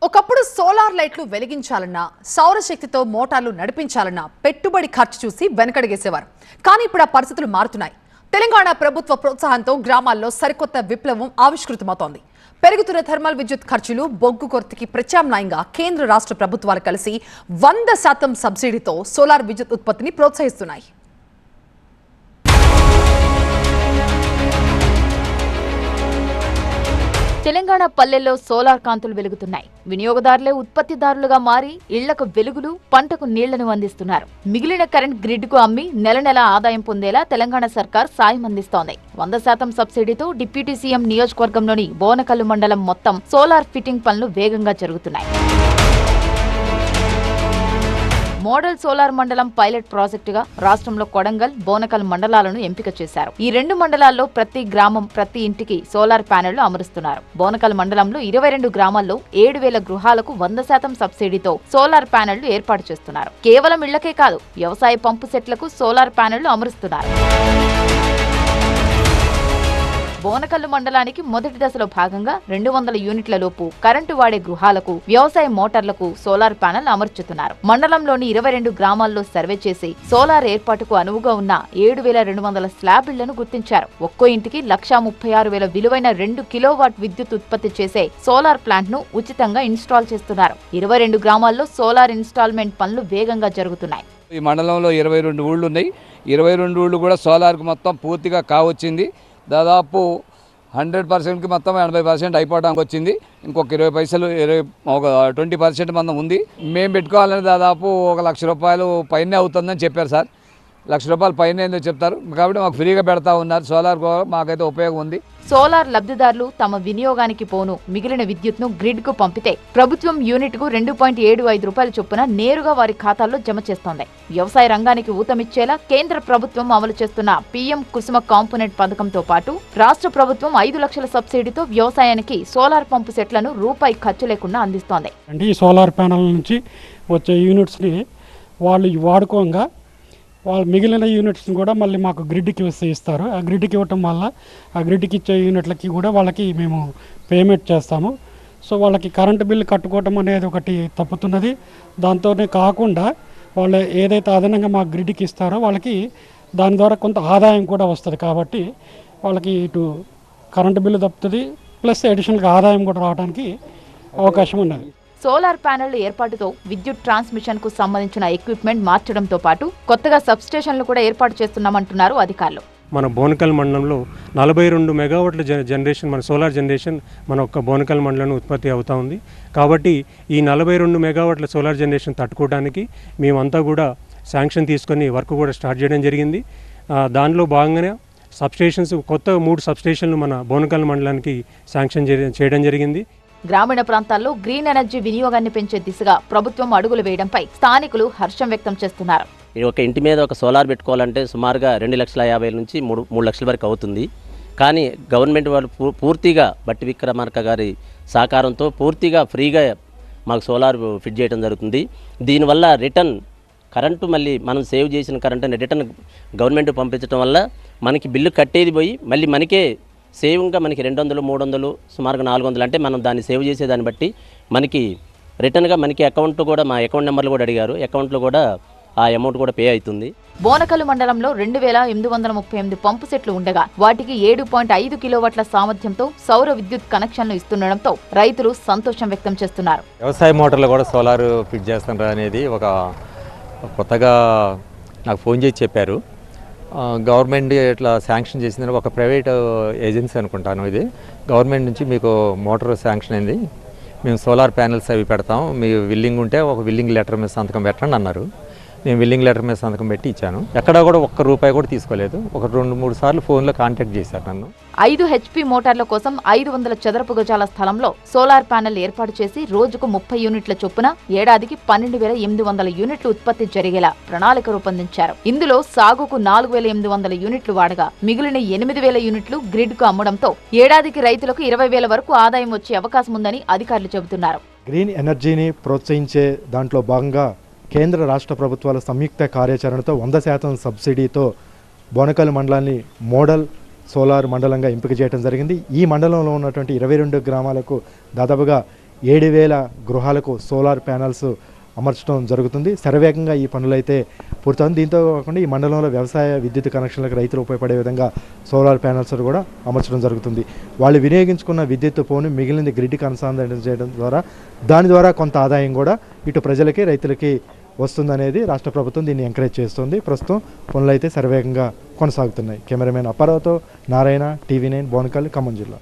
ఒకప్పుడు సోలార్ లైట్లు వెలిగించాలన్నా సౌరశక్తితో మోటార్లు నడిపించాలన్నా పెట్టుబడి ఖర్చు చూసి వెనకడిగేసేవారు. కానీ ఇప్పుడు ఆ పరిస్థితులు మారుతున్నాయి. తెలంగాణ ప్రభుత్వ ప్రోత్సాహంతో గ్రామాల్లో సరికొత్త విప్లవం ఆవిష్కృతమవుతోంది. పెరుగుతున్న థర్మల్ విద్యుత్ ఖర్చులు, బొగ్గు కొరతకి ప్రత్యామ్నాయంగా కేంద్ర రాష్ట్ర ప్రభుత్వాలు కలిసి 100% సబ్సిడీతో సోలార్ విద్యుత్ ఉత్పత్తిని ప్రోత్సహిస్తున్నాయి. తెలంగాణ పల్లెల్లో సోలార్ కాంతులు వెలుగుతున్నాయి. వినియోగదారులే ఉత్పత్తిదారులుగా మారి ఇళ్లకు వెలుగులు, పంటకు నీళ్లను అందిస్తున్నారు. మిగిలిన కరెంట్ గ్రిడ్ కు అమ్మి నెల నెల ఆదాయం పొందేలా తెలంగాణ సర్కార్ సాయం అందిస్తోంది. 100% సబ్సిడీతో డిప్యూటీ సీఎం నియోజకవర్గంలోని బోనకల్లు మండలం మొత్తం సోలార్ ఫిట్టింగ్ పనులు వేగంగా జరుగుతున్నాయి. మోడల్ సోలార్ మండలం పైలట్ ప్రాజెక్టుగా రాష్ట్రంలో కొడంగల్, బోనకల్ మండలాలను ఎంపిక చేశారు. ఈ 2 మండలాల్లో ప్రతి గ్రామం, ప్రతి ఇంటికి సోలార్ ప్యానెళ్లు అమరుస్తున్నారు. బోనకల్ మండలంలో 22 గ్రామాల్లో 7,000 గృహాలకు 100% సబ్సిడీతో సోలార్ ప్యానెళ్లు ఏర్పాటు చేస్తున్నారు. కేవలం ఇళ్లకే కాదు, వ్యవసాయ పంపు సెట్లకు సోలార్ ప్యానెళ్లు అమరుస్తున్నారు. బోనకల్లు మండలానికి మొదటి దశలో భాగంగా 200 యూనిట్ల లోపు కరెంటు వాడే గృహాలకు, వ్యవసాయ మోటార్లకు సోలార్ ప్యానెల్ అమర్చుతున్నారు. మండలంలోని 22 గ్రామాల్లో సర్వే చేసి సోలార్ ఏర్పాటుకు అనువుగా ఉన్న 7,200 స్లాబ్ ఇళ్లను గుర్తించారు. ఒక్కో ఇంటికి 136,000 విలువైన 2 కిలోవాట్ విద్యుత్ ఉత్పత్తి చేసే సోలార్ ప్లాంట్ ను ఉచితంగా ఇన్స్టాల్ చేస్తున్నారు. 22 గ్రామాల్లో సోలార్ ఇన్స్టాల్మెంట్ పనులు వేగంగా జరుగుతున్నాయి. ఈ మండలంలో 22 ఊళ్ళు ఉన్నాయి. 22 ఊళ్ళు కూడా సోలార్కు మొత్తం పూర్తిగా కావచ్చింది. దాదాపు 100%కి మొత్తం 80% అయిపోవడానికి వచ్చింది. ఇంకొక 20% మందం ఉంది. మేము పెట్టుకోవాలని దాదాపు ₹1,00,000 పైనే అవుతుందని చెప్పారు సార్. ₹1,00,000 పైన ఏందో చెప్తారు కాబట్టి మాకు ఫ్రీగా పెడతా ఉన్నారు. సోలార్ మాకైతే ఉపయోగం ఉంది. సోలార్ లబ్ధిదారులు తమ వినియోగానికి పోను మిగిలిన విద్యుత్ను గ్రిడ్ కు పంపితే ప్రభుత్వం యూనిట్ కు ₹2.75 చొప్పున నేరుగా వారి ఖాతాల్లో జమ చేస్తోంది. వ్యవసాయ రంగానికి ఊతమిచ్చేలా కేంద్ర ప్రభుత్వం అమలు చేస్తున్న పీఎం కుసుమ కాంపోనెంట్ పథకంతో పాటు రాష్ట్ర ప్రభుత్వం 5 లక్షల సబ్సిడీతో వ్యవసాయానికి సోలార్ పంపు సెట్లను రూపాయి ఖర్చు లేకుండా అందిస్తోంది. అంటే ఈ సోలార్ ప్యానల్ నుంచి వచ్చే యూనిట్స్ని వాళ్ళు వాడుకోగా వాళ్ళు మిగిలిన యూనిట్స్ని కూడా మళ్ళీ మాకు గ్రిడ్కి ఇస్తారు. ఆ గ్రిడ్కి ఇవ్వటం వల్ల ఆ గ్రిడ్కి ఇచ్చే యూనిట్లకి కూడా వాళ్ళకి మేము పేమెంట్ చేస్తాము. సో వాళ్ళకి కరెంటు బిల్లు కట్టుకోవటం అనేది ఒకటి తప్పుతున్నది. దాంతోనే కాకుండా వాళ్ళు ఏదైతే అదనంగా మాకు గ్రిడ్కి ఇస్తారో వాళ్ళకి దాని ద్వారా కొంత ఆదాయం కూడా వస్తుంది. కాబట్టి వాళ్ళకి ఇటు కరెంటు బిల్లు తప్పుతుంది, ప్లస్ అడిషనల్గా ఆదాయం కూడా రావడానికి అవకాశం ఉన్నది. సోలార్ ప్యానెళ్ల ఏర్పాటుతో విద్యుత్ ట్రాన్స్మిషన్ కు సంబంధించిన ఎక్విప్మెంట్ మార్చడంతో పాటు కొత్తగా సబ్స్టేషన్లు కూడా ఏర్పాటు చేస్తున్నామంటున్నారు అధికారులు. మన బోనకల్ మండలంలో 42 మెగావాట్ల జనరేషన్, మన సోలార్ జనరేషన్ మన ఒక్క బోనకల్ మండలంలో ఉత్పత్తి అవుతూ ఉంది. కాబట్టి ఈ 42 మెగావాట్ల సోలార్ జనరేషన్ తట్టుకోవడానికి మేమంతా కూడా శాంక్షన్ తీసుకొని వర్క్ కూడా స్టార్ట్ చేయడం జరిగింది. దానిలో భాగంగానే సబ్స్టేషన్స్, కొత్త 3 సబ్స్టేషన్లు మన బోనకల్ మండలానికి శాంక్షన్ చేయడం జరిగింది. గ్రామీణ ప్రాంతాల్లో గ్రీన్ ఎనర్జీ వినియోగాన్ని పెంచే దిశగా ప్రభుత్వం అడుగులు వేయడంపై స్థానికులు హర్షం వ్యక్తం చేస్తున్నారు. ఒక ఇంటి మీద ఒక సోలార్ పెట్టుకోవాలంటే సుమారుగా 2,50,000 నుంచి 3 లక్షల వరకు అవుతుంది. కానీ గవర్నమెంట్ వాళ్ళు పూర్తిగా బట్టి విక్రమార్క గారి సహకారంతో పూర్తిగా ఫ్రీగా మాకు సోలార్ ఫిట్ చేయడం జరుగుతుంది. దీనివల్ల రిటర్న్ కరెంటు మళ్ళీ మనం సేవ్ చేసిన కరెంటుని రిటర్న్ గవర్నమెంట్ పంపించడం వల్ల మనకి బిల్లు కట్టేది పోయి మళ్ళీ మనకే సేవింగ్గా మనకి 200, 300, సుమారుగా 400 అంటే మనం దాన్ని సేవ్ చేసేదాన్ని బట్టి మనకి రిటర్న్గా మనకి అకౌంట్ కూడా, మా అకౌంట్ నెంబర్లు కూడా అడిగారు, అకౌంట్లో కూడా ఆ అమౌంట్ కూడా పే అవుతుంది. బోనకల్లు మండలంలో 2,838 పంపు సెట్లు ఉండగా వాటికి 7.5 కిలోవాట్ల సామర్థ్యంతో సౌర విద్యుత్ కనెక్షన్లు ఇస్తుండడంతో రైతులు సంతోషం వ్యక్తం చేస్తున్నారు. వ్యవసాయ మోటార్లు కూడా సోలార్ ఫిట్ చేస్తున్నారు అనేది ఒక కొత్తగా నాకు ఫోన్ చేసి చెప్పారు. గవర్నమెంట్ ఇట్లా శాంక్షన్ చేసిందని ఒక ప్రైవేట్ ఏజెన్సీ అనుకుంటాను. ఇది గవర్నమెంట్ నుంచి మీకు మోటార్ శాంక్షన్ అయింది, మేము సోలార్ ప్యానెల్స్ అవి పెడతాం, మీ విల్లింగ్ ఉంటే ఒక విల్లింగ్ లెటర్ మీద సంతకం పెట్టండి అన్నారు. నేను విల్లింగ్ లెటర్ మీద సంతకం పెట్టి ఇచ్చాను. ఎక్కడా కూడా ₹1 కూడా తీసుకోలేదు. ఒక 2-3 సార్లు ఫోన్లో కాంటాక్ట్ చేశారు నన్ను. 5 HP మోటార్ల కోసం 500 చదరపు గజాల స్థలంలో సోలార్ ప్యానెల్ ఏర్పాటు చేసి రోజుకు 30 యూనిట్ల చొప్పున ఏడాదికి 12,800 యూనిట్లు ఉత్పత్తి జరిగేలా ప్రణాళిక రూపొందించారు. ఇందులో సాగుకు 4,800 యూనిట్లు వాడగా మిగిలిన 8,000 యూనిట్లు గ్రిడ్ కు అమ్మడంతో ఏడాదికి రైతులకు 20,000 వరకు ఆదాయం వచ్చే అవకాశం ఉందని అధికారులు చెబుతున్నారు. గ్రీన్ ఎనర్జీని ప్రోత్సహించే దాంట్లో భాగంగా కేంద్ర రాష్ట్ర ప్రభుత్వాల సంయుక్త కార్యాచరణతో 100% సబ్సిడీతో బోనకల్ మండలాన్ని మోడల్ సోలార్ మండలంగా ఎంపిక చేయడం జరిగింది. ఈ మండలంలో ఉన్నటువంటి 22 గ్రామాలకు దాదాపుగా 7,000 గృహాలకు సోలార్ ప్యానల్స్ అమర్చడం జరుగుతుంది. శరవేగంగా ఈ పనులు అయితే పూర్తవుతుంది. దీంతో కాకుండా ఈ మండలంలో వ్యవసాయ విద్యుత్ కనెక్షన్లకు రైతులు ఉపయోగపడే విధంగా సోలార్ ప్యానల్స్ కూడా అమర్చడం జరుగుతుంది. వాళ్ళు వినియోగించుకున్న విద్యుత్ పోను మిగిలిన గ్రిడ్కి అనుసంధానం చేయడం ద్వారా దాని ద్వారా కొంత ఆదాయం కూడా ఇటు ప్రజలకి రైతులకి వస్తుందనేది రాష్ట్ర ప్రభుత్వం దీన్ని ఎంకరేజ్ చేస్తుంది. ప్రస్తుతం పనులు అయితే శరవేగంగా కొనసాగుతున్నాయి. కెమెరామెన్ అప్పారావుతో నారాయణ, TV9 బోనకల్, ఖమ్మం జిల్లా.